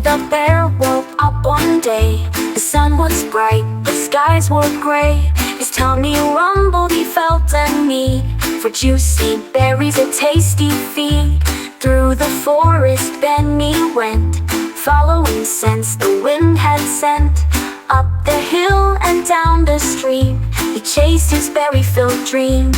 the bear woke up one day. The sun was bright, the skies were gray. His tummy rumbled, he felt a need for juicy berries, a tasty feed. Through the forest Benny went, following scents the wind had sent. Up the hill and down the stream, he chased his berry-filled dream.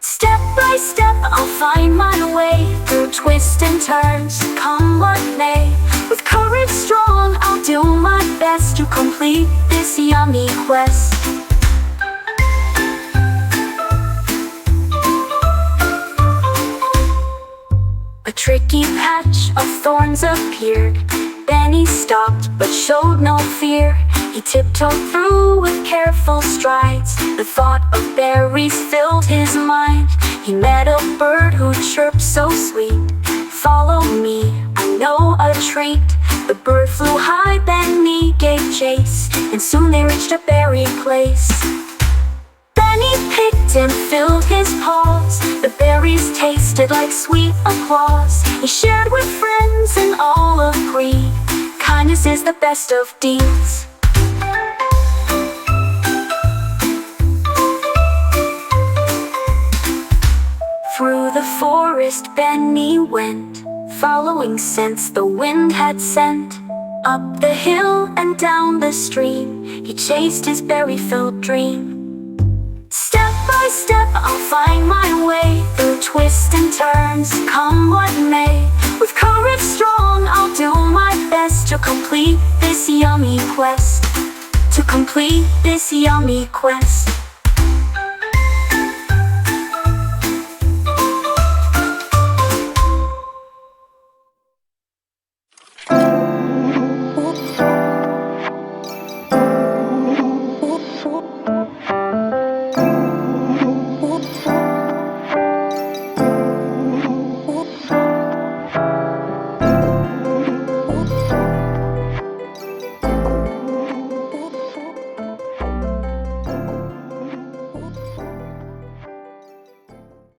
Step by step I'll find my way, through twists and turns, come what may. With courage strong I'll do my best to complete this yummy quest. A tricky patch of thorns appeared. Benny stopped but showed no fear. He tiptoed through with careful strides. The thought of berries filled his mind. He met a bird who chirped so sweet. Follow me, I know a treat. The bird flew high, Benny gave chase, and soon they reached a berry place. Benny picked and filled his paws. The berries tasted like sweet applause. He shared with friends and all agreed, kindness is the best of deeds. Through the forest Benny went, following scents the wind had sent. Up the hill and down the stream, he chased his berry-filled dream. Step by step I'll find my way, through twists and turns, come what may. With courage strong I'll do my best to complete this yummy quest. To complete this yummy quest.